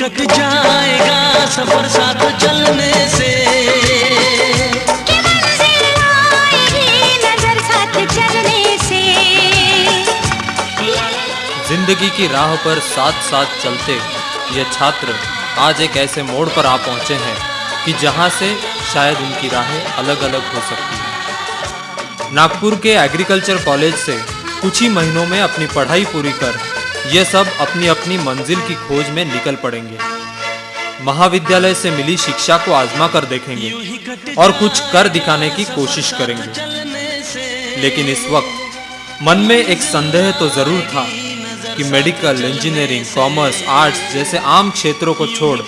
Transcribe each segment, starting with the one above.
Cut जाएगा सफर साथ चलने से, कि मंजिल आएगी नजर साथ चलने से। जिंदगी की राह पर साथ साथ चलते ये छात्र आज एक ऐसे मोड़ पर आ पहुंचे हैं कि जहां से शायद उनकी राहें अलग अलग हो सकती हैं। नागपुर के एग्रीकल्चर कॉलेज से कुछ ही महीनों में अपनी पढ़ाई पूरी कर ये सब अपनी अपनी मंजिल की खोज में निकल पड़ेंगे। महाविद्यालय से मिली शिक्षा को आजमा कर देखेंगे और कुछ कर दिखाने की कोशिश करेंगे। लेकिन इस वक्त मन में एक संदेह तो जरूर था कि मेडिकल, इंजीनियरिंग, कॉमर्स, आर्ट्स जैसे आम क्षेत्रों को छोड़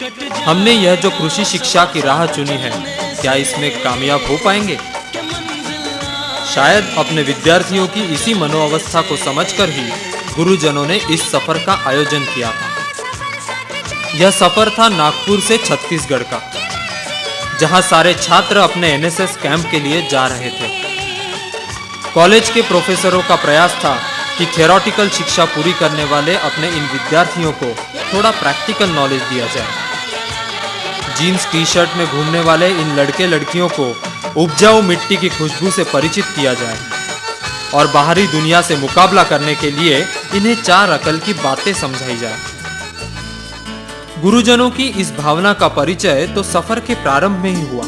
हमने यह जो कृषि शिक्षा की राह चुनी है, क्या इसमें कामयाब हो पाएंगे? शायद अपने विद्यार्थियों की इसी मनोअवस्था को समझकर ही गुरुजनों ने इस सफर का आयोजन किया था। यह सफर था नागपुर से छत्तीसगढ़ का, जहां सारे छात्र अपने एनएसएस कैंप के लिए जा रहे थे। कॉलेज के प्रोफेसरों का प्रयास था कि थ्योरेटिकल शिक्षा पूरी करने वाले अपने इन विद्यार्थियों को थोड़ा प्रैक्टिकल नॉलेज दिया जाए। जीन्स टी शर्ट में घूमने वाले इन लड़के लड़कियों को उपजाऊ मिट्टी की खुशबू से परिचित किया जाए और बाहरी दुनिया से मुकाबला करने के लिए इन्हें चार अकल की बातें समझाई जाए। गुरुजनों की इस भावना का परिचय तो सफर के प्रारंभ में ही हुआ,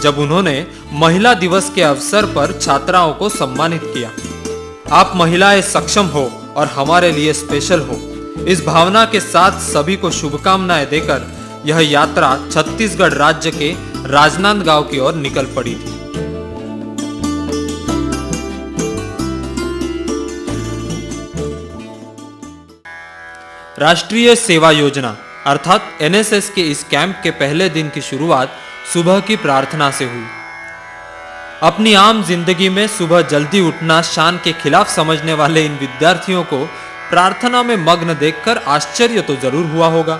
जब उन्होंने महिला दिवस के अवसर पर छात्राओं को सम्मानित किया। आप महिलाएं सक्षम हो और हमारे लिए स्पेशल हो, इस भावना के साथ सभी को शुभकामनाएं देकर यह यात्रा छत्तीसगढ़ राज्य के राजनांदगांव की ओर निकल पड़ी थी। राष्ट्रीय सेवा योजना अर्थात एनएसएस के इस कैंप के पहले दिन की शुरुआत सुबह की प्रार्थना से हुई। अपनी आम जिंदगी में सुबह जल्दी उठना शान के खिलाफ समझने वाले इन विद्यार्थियों को प्रार्थना में मग्न देखकर आश्चर्य तो जरूर हुआ होगा,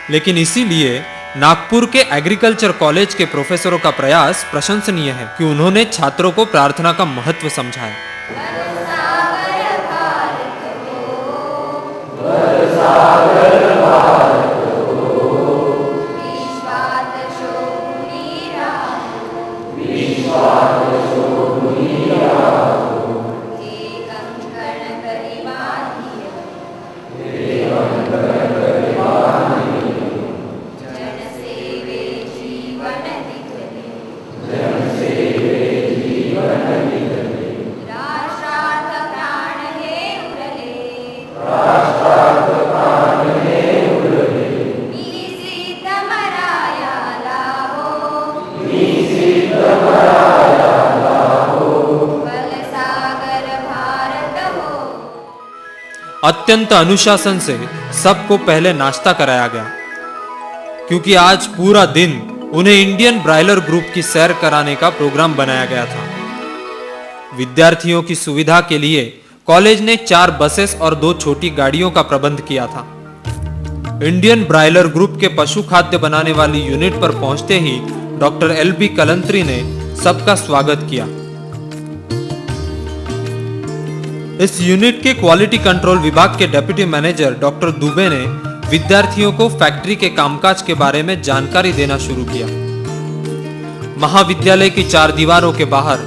लेकिन इसीलिए नागपुर के एग्रीकल्चर कॉलेज के प्रोफेसरों का प्रयास प्रशंसनीय है कि उन्होंने छात्रों को प्रार्थना का महत्व समझाया। अत्यंत अनुशासन से सबको पहले नाश्ता कराया गया, क्योंकि आज पूरा दिन उन्हें इंडियन ब्रायलर ग्रुप की सैर कराने का प्रोग्राम बनाया गया था। विद्यार्थियों की सुविधा के लिए कॉलेज ने 4 बसेस और 2 छोटी गाड़ियों का प्रबंध किया था। इंडियन ब्रायलर ग्रुप के पशु खाद्य बनाने वाली यूनिट पर पहुंचते ही डॉक्टर एल.बी. कलंत्री ने सबका स्वागत किया। इस यूनिट के क्वालिटी कंट्रोल विभाग के डेप्यूटी मैनेजर डॉक्टर दुबे ने विद्यार्थियों को फैक्ट्री के कामकाज के बारे में जानकारी देना शुरू किया। महाविद्यालय की 4 दीवारों के बाहर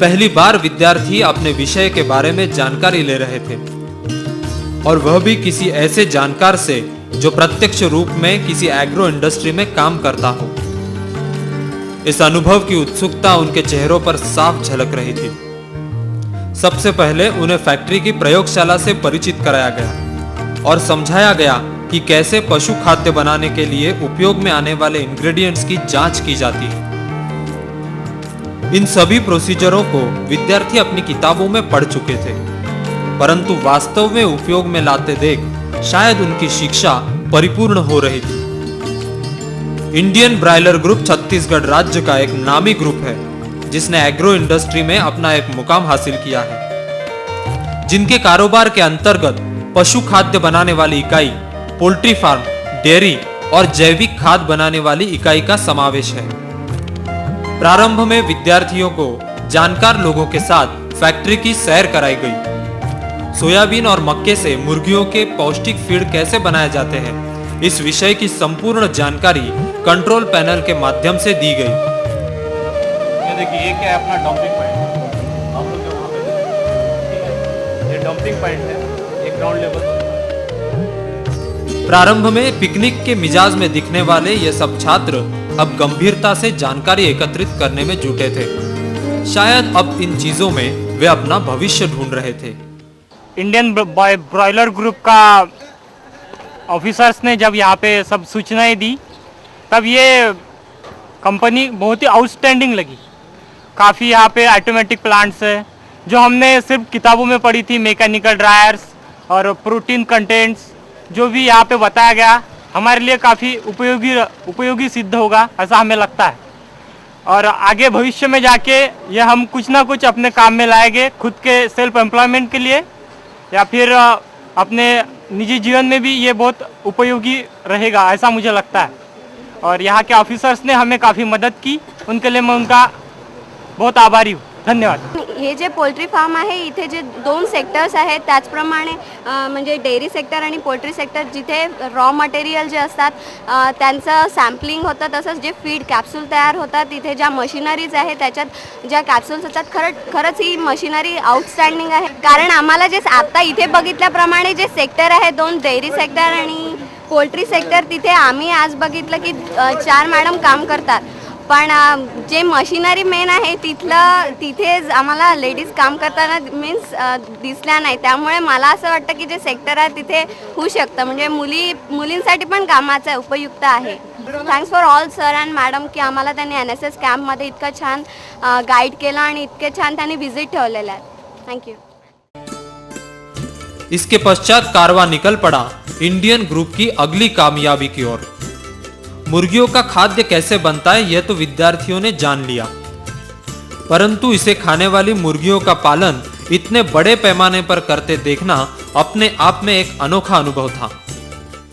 पहली बार विद्यार्थी अपने विषय के बारे में जानकारी ले रहे थे, और वह भी किसी ऐसे जानकार से जो प्रत्यक्ष रूप में किसी एग्रो इंडस्ट्री में काम करता हो। इस अनुभव की उत्सुकता उनके चेहरों पर साफ झलक रही थी। सबसे पहले उन्हें फैक्ट्री की प्रयोगशाला से परिचित कराया गया और समझाया गया कि कैसे पशु खाद्य बनाने के लिए उपयोग में आने वाले इंग्रेडिएंट्स की जांच की जाती है। इन सभी प्रोसीजरों को विद्यार्थी अपनी किताबों में पढ़ चुके थे, परंतु वास्तव में उपयोग में लाते देख शायद उनकी शिक्षा परिपूर्ण हो रही थी। इंडियन ब्रायलर ग्रुप छत्तीसगढ़ राज्य का एक नामी ग्रुप है, जिसने एग्रो इंडस्ट्री में अपना एक मुकाम हासिल किया है, जिनके कारोबार के अंतर्गत पशु खाद्य बनाने वाली इकाई, पोल्ट्री फार्म, डेयरी और जैविक खाद बनाने वाली इकाई का समावेश है। प्रारंभ में विद्यार्थियों को जानकार लोगों के साथ फैक्ट्री की सैर कराई गई। सोयाबीन और मक्के से मुर्गियों के पौष्टिक फीड कैसे बनाए जाते हैं, इस विषय की संपूर्ण जानकारी कंट्रोल पैनल के माध्यम से दी गई। ये देखिए, ये क्या है अपना डंपिंग पॉइंट, आप लोग जो वहाँ पे देखें, ठीक है, ये डंपिंग पॉइंट है, ये ग्राउंड लेवल। प्रारंभ में पिकनिक के मिजाज में दिखने वाले ये सब छात्र अब गंभीरता से जानकारी एकत्रित करने में जुटे थे। शायद अब इन चीजों में वे अपना भविष्य ढूंढ रहे थे। इंडियन ब्रॉयलर ग्रुप का ऑफिसर्स ने जब यहाँ पे सब सूचनाएं दी, तब ये कंपनी बहुत ही आउटस्टैंडिंग लगी। काफ़ी यहाँ पे ऑटोमेटिक प्लांट्स है जो हमने सिर्फ किताबों में पढ़ी थी, मैकेनिकल ड्रायर्स और प्रोटीन कंटेंट्स, जो भी यहाँ पे बताया गया हमारे लिए काफ़ी उपयोगी सिद्ध होगा, ऐसा हमें लगता है। और आगे भविष्य में जाके ये हम कुछ ना कुछ अपने काम में लाएंगे, खुद के सेल्फ एम्प्लॉयमेंट के लिए या फिर अपने निजी जीवन में भी ये बहुत उपयोगी रहेगा, ऐसा मुझे लगता है। और यहाँ के ऑफिसर्स ने हमें काफ़ी मदद की, उनके लिए मैं उनका बहुत आभारी हूँ। धन्यवाद। हे जे पोल्ट्री फार्म आहे, इथे जे 2 सेक्टर्स आहेत, त्याचप्रमाणे म्हणजे डेअरी सेक्टर आणि पोल्ट्री सेक्टर, जिथे रॉ मटेरियल जे असतात त्यांचं सॅम्पलिंग होतं, तसंच जे फीड कॅप्सूल तयार होतात, तिथे ज्या मशिनरीज आहेत त्याच्यात ज्या कॅप्सूल्स असतात, खरंच ही मशिनरी आउटस्टँडिंग आहे। कारण आम्हाला जे आता इथे बघितल्याप्रमाणे जे सेक्टर आहे 2 डेअरी सेक्टर आणि पोल्ट्री सेक्टर, तिथे आम्ही आज बघितलं की 4 मॅडम काम करतात, पण जे मशिनरी मेन आहे तिथे आम्हाला लेडीज काम करताना मीन्स दिसल्या नाही। त्यामुळे मला असं वाटतं की जे सेक्टर आहे तिथे होऊ शकतं, म्हणजे मुलींसाठी पण कामाचं उपयुक्त आहे। Thanks for all sir and madam की आम्हाला त्यांनी NSS कॅम्पमध्ये इतकं छान गाईड केलं आणि इतके छान त्यांनी व्हिजिट ठेवलेलं आहे। थँक्यू। इसके पश्चात कारवां निकल पड़ा इंडियन ग्रुप की अगली कामयाबी की ओर। मुर्गियों का खाद्य कैसे बनता है यह तो विद्यार्थियों ने जान लिया, परंतु इसे खाने वाली मुर्गियों का पालन इतने बड़े पैमाने पर करते देखना अपने आप में एक अनोखा अनुभव था।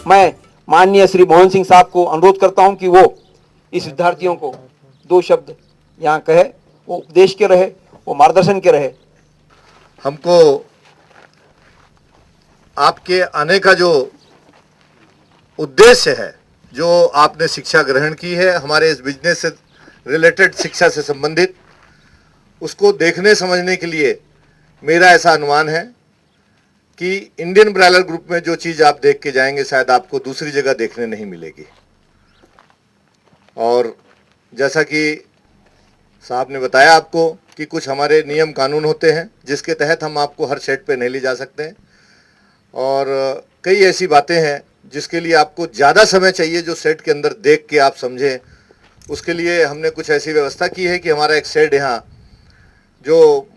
मैं माननीय श्री मोहन सिंह साहब को अनुरोध करता हूं कि वो इस विद्यार्थियों को 2 शब्द यहाँ कहे, वो उपदेश के रहे, वो मार्गदर्शन के रहे। हमको आपके आने का जो उद्देश्य है, जो आपने शिक्षा ग्रहण की है हमारे इस बिजनेस से रिलेटेड शिक्षा से संबंधित, उसको देखने समझने के लिए मेरा ऐसा अनुमान है कि इंडियन ब्रॉयलर ग्रुप में जो चीज़ आप देख के जाएंगे शायद आपको दूसरी जगह देखने नहीं मिलेगी। और जैसा कि साहब ने बताया आपको कि कुछ हमारे नियम कानून होते हैं जिसके तहत हम आपको हर शेड पे नहीं ले जा सकते हैं, और कई ऐसी बातें हैं जिसके लिए आपको ज़्यादा समय चाहिए जो शेड के अंदर देख के आप समझें। उसके लिए हमने कुछ ऐसी व्यवस्था की है कि हमारा एक शेड यहाँ जो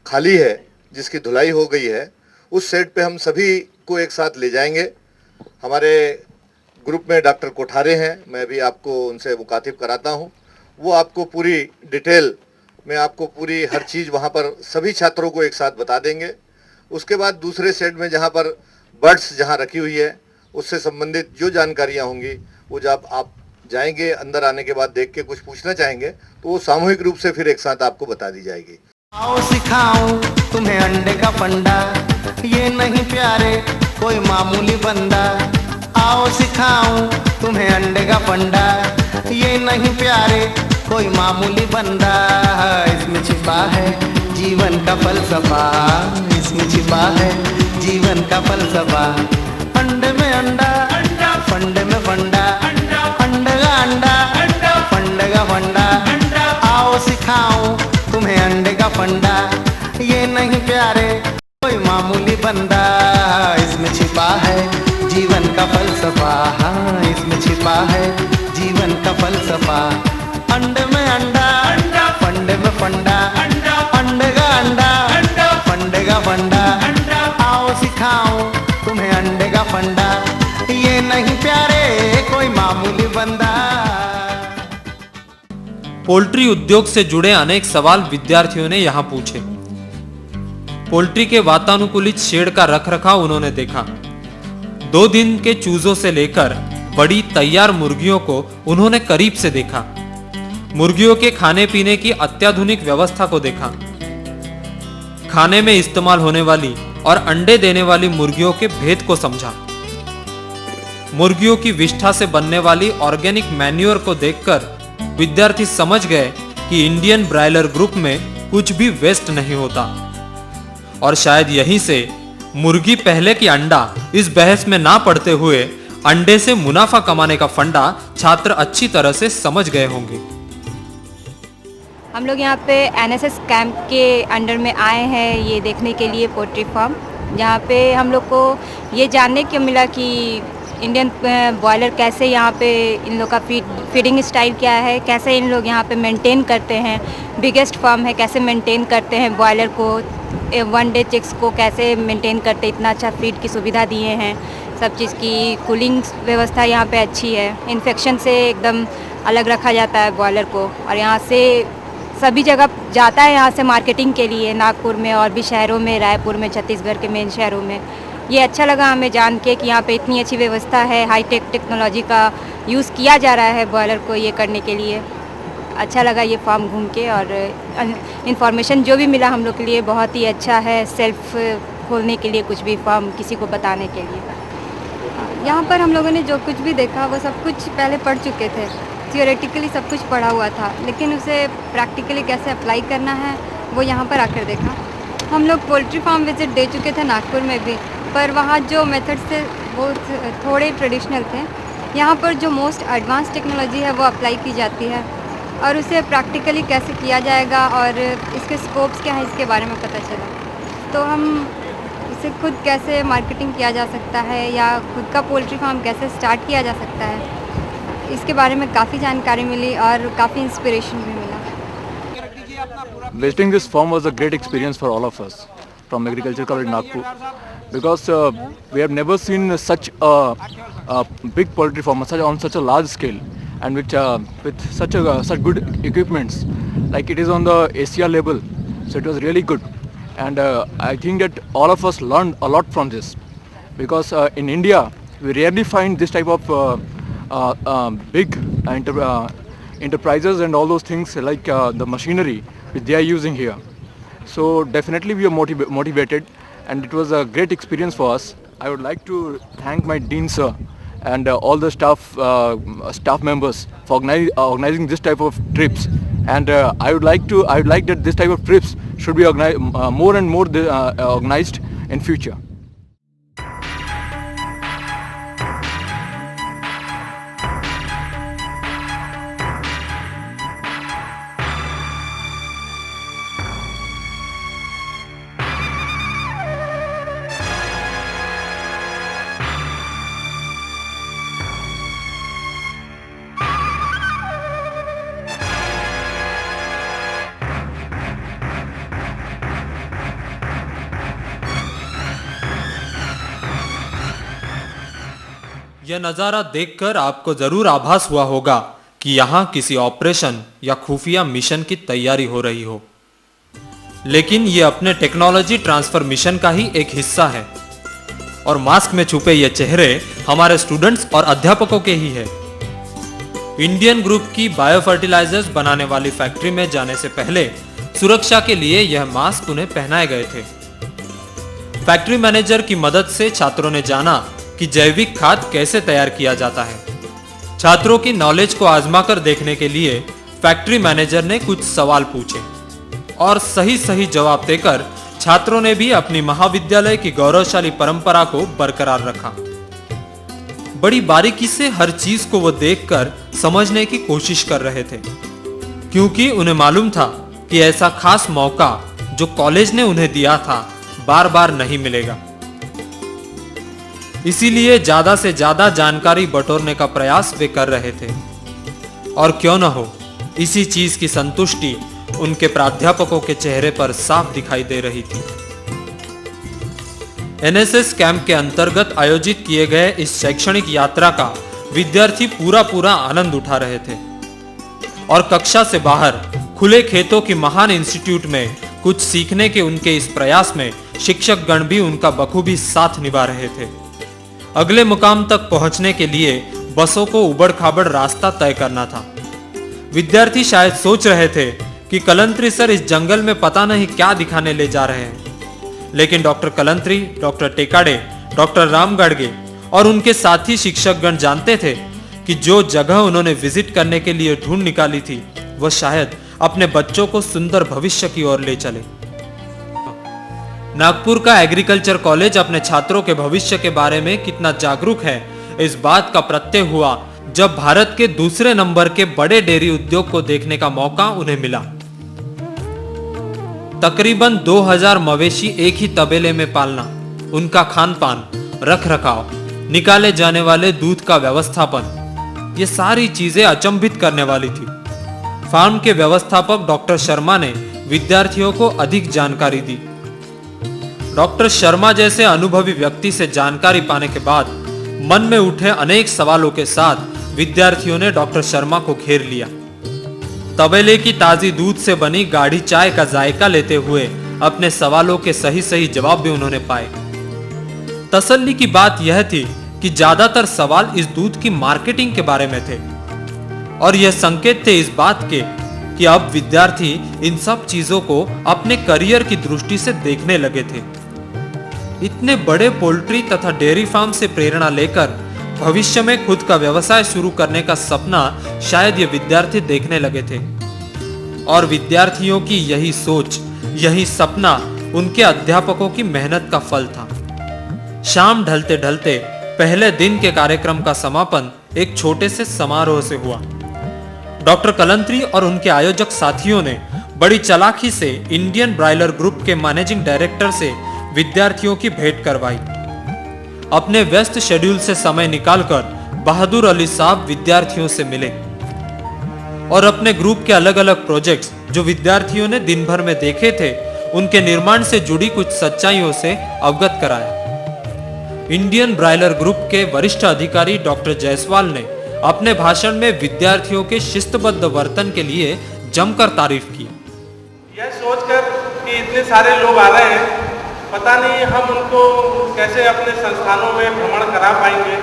खाली है, जिसकी धुलाई हो गई है, उस शेड पे हम सभी को एक साथ ले जाएंगे। हमारे ग्रुप में डॉक्टर कोठारे हैं, मैं भी आपको उनसे मुखातिब कराता हूँ, वो आपको पूरी डिटेल में आपको पूरी हर चीज़ वहाँ पर सभी छात्रों को एक साथ बता देंगे। उसके बाद दूसरे शेड में जहाँ पर बर्ड्स जहाँ रखी हुई है उससे संबंधित जो जानकारियाँ होंगी वो जब आप जाएंगे, अंदर आने के बाद देख के कुछ पूछना चाहेंगे तो वो सामूहिक रूप से फिर एक साथ आपको बता दी जाएगी। आओ सिखाऊं तुम्हें अंडे का फंडा, ये नहीं प्यारे कोई मामूली बंदा। आओ सिखाऊं तुम्हें अंडे का फंडा, ये नहीं प्यारे कोई मामूली बंदा। इसमें छिपा है जीवन का फलसफा, इसमें छिपा है जीवन का फलसफा। अंडे में अंडा, फंडे में फंडा, अंडे का अंडा, फंडे का फंडा। आओ सिखाऊं तुम्हें अंडे का फंडा, ये नहीं प्यारे कोई मामूली बंदा। इसमें छिपा है जीवन का फलसफा, हाँ इसमें छिपा है जीवन का फलसफा। अंडे में अंडा, फंडे में फंडा, अंडे का अंडा, फंडे का फंडा। आओ सिखाऊं तुम्हें अंडे का फंडा, ये नहीं प्यारे कोई मामूली बंदा। पोल्ट्री उद्योग से जुड़े अनेक सवाल विद्यार्थियों ने यहाँ पूछे। पोल्ट्री के वातानुकूलित शेड का रखरखाव उन्होंने देखा। 2 दिन के चूजों से लेकर बड़ी तैयार मुर्गियों को उन्होंने करीब से देखा। मुर्गियों के खाने पीने की अत्याधुनिक व्यवस्था को देखा। खाने में इस्तेमाल होने वाली और अंडे देने वाली मुर्गियों के भेद को समझा। मुर्गियों की विष्ठा से बनने वाली ऑर्गेनिक मैन्योर को देखकर विद्यार्थी समझ गए कि इंडियन ब्रायलर ग्रुप में कुछ भी वेस्ट नहीं होता। और शायद यहीं से मुर्गी पहले की अंडा इस बहस में ना पड़ते हुए अंडे से मुनाफा कमाने का फंडा छात्र अच्छी तरह से समझ गए होंगे। हम लोग यहाँ पे एनएसएस कैंप के अंडर में आए हैं ये देखने के लिए पोल्ट्री फार्म, जहाँ पे हम लोग को ये जानने को मिला कि इंडियन बॉयलर कैसे यहाँ पे इन लोग का फीडिंग स्टाइल क्या है, कैसे इन लोग यहाँ पे मेंटेन करते हैं, बिगेस्ट फार्म है कैसे मेंटेन करते हैं बॉयलर को, 1 डे चिक्स को कैसे मेंटेन करते, इतना अच्छा फीड की सुविधा दिए हैं, सब चीज़ की कूलिंग व्यवस्था यहाँ पे अच्छी है, इन्फेक्शन से एकदम अलग रखा जाता है बॉयलर को। और यहाँ से सभी जगह जाता है यहाँ से मार्केटिंग के लिए, नागपुर में और भी शहरों में, रायपुर में, छत्तीसगढ़ के मेन शहरों में। ये अच्छा लगा हमें जान के कि यहाँ पे इतनी अच्छी व्यवस्था है, हाईटेक टेक्नोलॉजी का यूज़ किया जा रहा है बॉयलर को ये करने के लिए। अच्छा लगा ये फार्म घूम के, और इन्फॉर्मेशन जो भी मिला हम लोग के लिए बहुत ही अच्छा है, सेल्फ खोलने के लिए कुछ भी फार्म किसी को बताने के लिए। यहाँ पर हम लोगों ने जो कुछ भी देखा वो सब कुछ पहले पढ़ चुके थे, थियोरेटिकली सब कुछ पढ़ा हुआ था, लेकिन उसे प्रैक्टिकली कैसे अप्लाई करना है वो यहाँ पर आकर देखा। हम लोग पोल्ट्री फार्म विजिट दे चुके थे नागपुर में भी, पर वहाँ जो मेथड्स थे वो थोड़े ट्रेडिशनल थे। यहाँ पर जो मोस्ट एडवांस टेक्नोलॉजी है वो अप्लाई की जाती है, और उसे प्रैक्टिकली कैसे किया जाएगा और इसके स्कोप्स क्या है इसके बारे में पता चला। तो हम इसे खुद कैसे मार्केटिंग किया जा सकता है या खुद का पोल्ट्री फार्म कैसे स्टार्ट किया जा सकता है, इसके बारे में काफ़ी जानकारी मिली और काफ़ी इंस्पिरेशन भी मिला। Visiting this farm was a great experience for all of us from Agriculture College Nagpur, because we have never seen such a big poultry farm on such a large scale, and which with such good equipments, like it is on the Asia level. So it was really good, and I think that all of us learned a lot from this, because in India we rarely find this type of big enterprises and all those things, like the machinery which they are using here. So definitely we are motivated, and it was a great experience for us. I would like to thank my dean sir and all the staff members for organizing this type of trips, and I would like that this type of trips should be more and more organized in future. यह नजारा देखकर आपको जरूर आभास हुआ होगा कि यहां किसी ऑपरेशन या खुफिया मिशन की तैयारी हो रही हो, लेकिन यह अपने टेक्नोलॉजी ट्रांसफर मिशन का ही एक हिस्सा है। और मास्क में छुपे ये चेहरे हमारे स्टूडेंट्स और अध्यापकों के ही है। इंडियन ग्रुप की बायो फर्टिलाइजर्स बनाने वाली फैक्ट्री में जाने से पहले सुरक्षा के लिए यह मास्क उन्हें पहनाए गए थे। फैक्ट्री मैनेजर की मदद से छात्रों ने जाना कि जैविक खाद कैसे तैयार किया जाता है। छात्रों की नॉलेज को आजमाकर देखने के लिए फैक्ट्री मैनेजर ने कुछ सवाल पूछे, और सही जवाब देकर छात्रों ने भी अपनी महाविद्यालय की गौरवशाली परंपरा को बरकरार रखा। बड़ी बारीकी से हर चीज को वो देखकर समझने की कोशिश कर रहे थे, क्योंकि उन्हें मालूम था कि ऐसा खास मौका जो कॉलेज ने उन्हें दिया था बार बार नहीं मिलेगा। इसीलिए ज्यादा से ज्यादा जानकारी बटोरने का प्रयास वे कर रहे थे, और क्यों न हो इसी चीज की संतुष्टि उनके प्राध्यापकों के चेहरे पर साफ दिखाई दे रही थी। एनएसएस कैंप के अंतर्गत आयोजित किए गए इस शैक्षणिक यात्रा का विद्यार्थी पूरा आनंद उठा रहे थे, और कक्षा से बाहर खुले खेतों की महान इंस्टीट्यूट में कुछ सीखने के उनके इस प्रयास में शिक्षक गण भी उनका बखूबी साथ निभा रहे थे। अगले मुकाम तक पहुंचने के लिए बसों को उबड़ खाबड़ रास्ता तय करना था। विद्यार्थी शायद सोच रहे थे कि कलंत्री सर इस जंगल में पता नहीं क्या दिखाने ले जा रहे हैं, लेकिन doctor Kalantri, doctor Tekade, doctor Ram Gadge और उनके साथी शिक्षकगण जानते थे कि जो जगह उन्होंने विजिट करने के लिए ढूंढ निकाली थी वह शायद अपने बच्चों को सुंदर भविष्य की ओर ले चले। नागपुर का एग्रीकल्चर कॉलेज अपने छात्रों के भविष्य के बारे में कितना जागरूक है, इस बात का प्रत्यय हुआ जब भारत के दूसरे नंबर के बड़े डेयरी उद्योग को देखने का मौका उन्हें मिला। तकरीबन 2000 मवेशी एक ही तबेले में पालना, उनका खान पान, रख रखाव, निकाले जाने वाले दूध का व्यवस्थापन, ये सारी चीजें अचंभित करने वाली थी। फार्म के व्यवस्थापक डॉक्टर शर्मा ने विद्यार्थियों को अधिक जानकारी दी। डॉक्टर शर्मा जैसे अनुभवी व्यक्ति से जानकारी पाने के बाद मन में उठे अनेक सवालों के साथ विद्यार्थियों ने डॉक्टर शर्मा को घेर लिया। तबेले की ताजी दूध से बनी गाढ़ी चाय का जायका लेते हुए अपने सवालों के सही सही जवाब भी उन्होंने पाए। तसल्ली की बात यह थी कि ज्यादातर सवाल इस दूध की मार्केटिंग के बारे में थे और यह संकेत थे इस बात के कि अब विद्यार्थी इन सब चीजों को अपने करियर की दृष्टि से देखने लगे थे। इतने बड़े पोल्ट्री तथा डेयरी फार्म से प्रेरणा लेकर भविष्य में खुद का व्यवसाय शुरू करने का सपना शायद ये विद्यार्थी देखने लगे थे और विद्यार्थियों की यही सोच, यही सपना उनके अध्यापकों की मेहनत का फल था। शाम ढलते ढलते पहले दिन के कार्यक्रम का समापन एक छोटे से समारोह से हुआ। डॉक्टर कलंत्री और उनके आयोजक साथियों ने बड़ी चालाकी से इंडियन ब्रायलर ग्रुप के मैनेजिंग डायरेक्टर से विद्यार्थियों की भेंट करवाई। अपने व्यस्त शेड्यूल से समय निकालकर बहादुर अली साहब विद्यार्थियों से मिले और अपने ग्रुप के अलग अलग प्रोजेक्ट्स जो विद्यार्थियों ने दिन भर में देखे थे उनके निर्माण से जुड़ी कुछ सच्चाइयों से अवगत कराया। इंडियन ब्रायलर ग्रुप के वरिष्ठ अधिकारी डॉक्टर जायसवाल ने अपने भाषण में विद्यार्थियों के शिस्तबद्ध वर्तन के लिए जमकर तारीफ की। यह सोचकर कि इतने सारे लोग आ रहे हैं, पता नहीं हम उनको कैसे अपने संस्थानों में भ्रमण करा पाएंगे,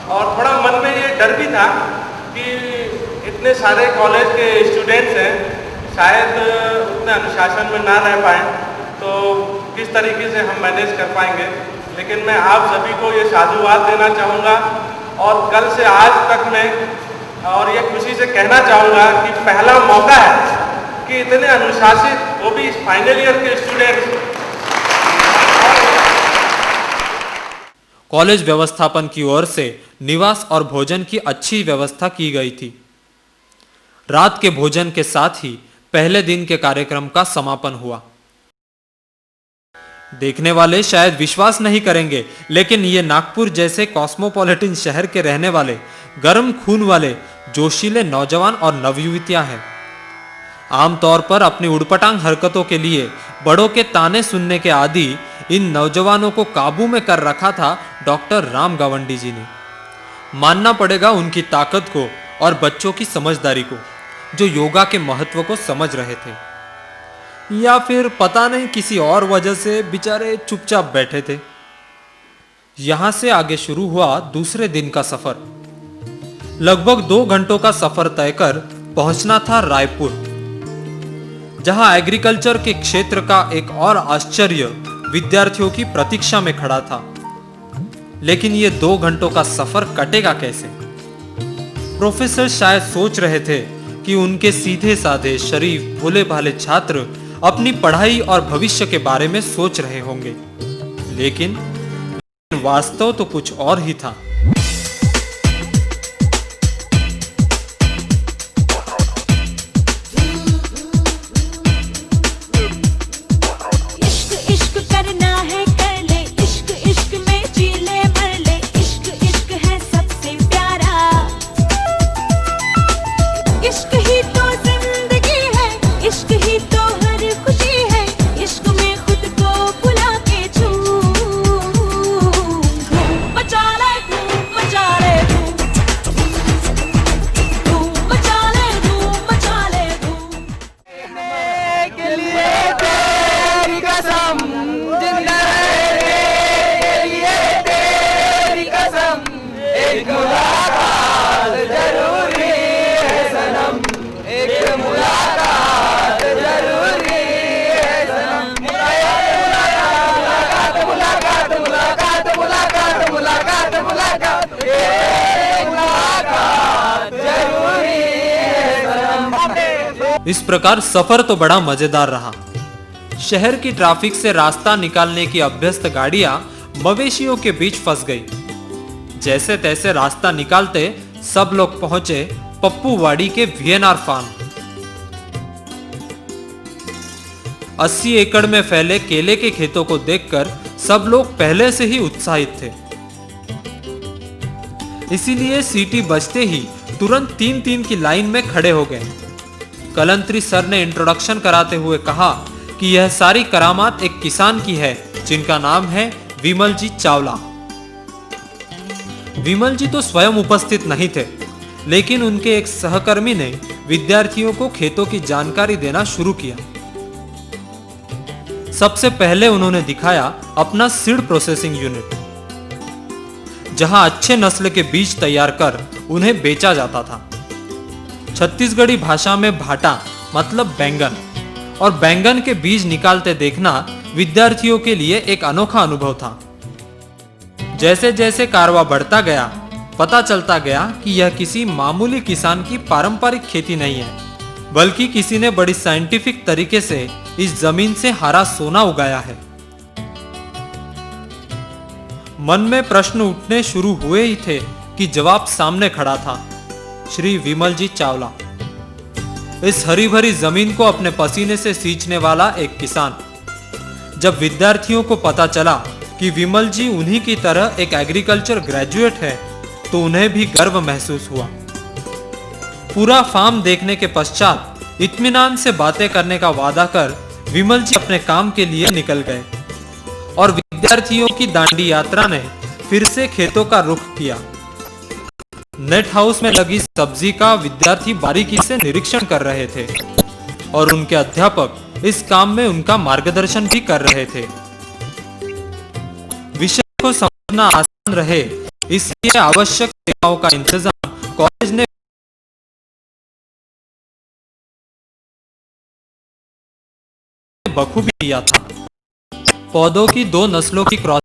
और थोड़ा मन में ये डर भी था कि इतने सारे कॉलेज के स्टूडेंट्स हैं, शायद उतने अनुशासन में ना रह पाए, तो किस तरीके से हम मैनेज कर पाएंगे। लेकिन मैं आप सभी को ये साधुवाद देना चाहूँगा और कल से आज तक मैं और ये खुशी से कहना चाहूँगा कि पहला मौका है कि इतने अनुशासित, वो भी फाइनल ईयर के स्टूडेंट्स। कॉलेज व्यवस्थापन की ओर से निवास और भोजन की अच्छी व्यवस्था की गई थी। रात के भोजन के साथ ही पहले दिन के कार्यक्रम का समापन हुआ। देखने वाले शायद विश्वास नहीं करेंगे, लेकिन ये नागपुर जैसे कॉस्मोपॉलिटन शहर के रहने वाले गर्म खून वाले जोशीले नौजवान और नवयुवतियां हैं। आमतौर पर अपनी उड़पटांग हरकतों के लिए बड़ों के ताने सुनने के आदि इन नौजवानों को काबू में कर रखा था डॉक्टर राम गावंडी जी ने। मानना पड़ेगा उनकी ताकत को और बच्चों की समझदारी को, जो योगा के महत्व को समझ रहे थे, या फिर पता नहीं किसी और वजह से बेचारे चुपचाप बैठे थे। यहां से आगे शुरू हुआ दूसरे दिन का सफर। लगभग 2 घंटों का सफर तय कर पहुंचना था रायपुर, जहां एग्रीकल्चर के क्षेत्र का एक और आश्चर्य विद्यार्थियों की प्रतीक्षा में खड़ा था। लेकिन ये 2 घंटों का सफर कटेगा कैसे? प्रोफेसर शायद सोच रहे थे कि उनके सीधे साधे शरीफ भोले भाले छात्र अपनी पढ़ाई और भविष्य के बारे में सोच रहे होंगे, लेकिन वास्तव तो कुछ और ही था। इस प्रकार सफर तो बड़ा मजेदार रहा। शहर की ट्रैफिक से रास्ता निकालने की अभ्यस्त गाड़ियां मवेशियों के बीच फंस गई। जैसे तैसे रास्ता निकालते सब लोग पहुंचे पप्पूवाड़ी के वीएनआर फार्म। 80 एकड़ में फैले केले के खेतों को देखकर सब लोग पहले से ही उत्साहित थे। इसीलिए सीटी बजते ही तुरंत 3-3 की लाइन में खड़े हो गए। कलंत्री सर ने इंट्रोडक्शन कराते हुए कहा कि यह सारी करामात एक किसान की है जिनका नाम है विमल जी चावला। विमल जी तो स्वयं उपस्थित नहीं थे, लेकिन उनके एक सहकर्मी ने विद्यार्थियों को खेतों की जानकारी देना शुरू किया। सबसे पहले उन्होंने दिखाया अपना सीड प्रोसेसिंग यूनिट, जहां अच्छे नस्ल के बीज तैयार कर उन्हें बेचा जाता था। छत्तीसगढ़ी भाषा में भाटा मतलब बैंगन, और बैंगन के बीज निकालते देखना विद्यार्थियों के लिए एक अनोखा अनुभव था। जैसे जैसे कारवा बढ़ता गया, पता चलता गया कि यह किसी मामूली किसान की पारंपरिक खेती नहीं है, बल्कि किसी ने बड़ी साइंटिफिक तरीके से इस जमीन से हरा सोना उगाया है। मन में प्रश्न उठने शुरू हुए ही थे कि जवाब सामने खड़ा था, श्री विमल जी चावला। इस हरी भरी जमीन को अपने पसीने से सींचने वाला एक किसान। जब विद्यार्थियों को पता चला कि विमल जी उन्हीं की तरह एक एग्रीकल्चर ग्रेजुएट है, तो उन्हें भी गर्व महसूस हुआ। पूरा फार्म देखने के पश्चात इत्मीनान से बातें करने का वादा कर विमल जी अपने काम के लिए निकल गए और विद्यार्थियों की दांडी यात्रा ने फिर से खेतों का रुख किया। नेट हाउस में लगी सब्जी का विद्यार्थी बारीकी से निरीक्षण कर रहे थे और उनके अध्यापक इस काम में उनका मार्गदर्शन भी कर रहे थे। विषय को समझना आसान रहे, इसलिए आवश्यक सेवाओं का इंतजाम कॉलेज ने बखूबी किया था। पौधों की 2 नस्लों की क्रॉस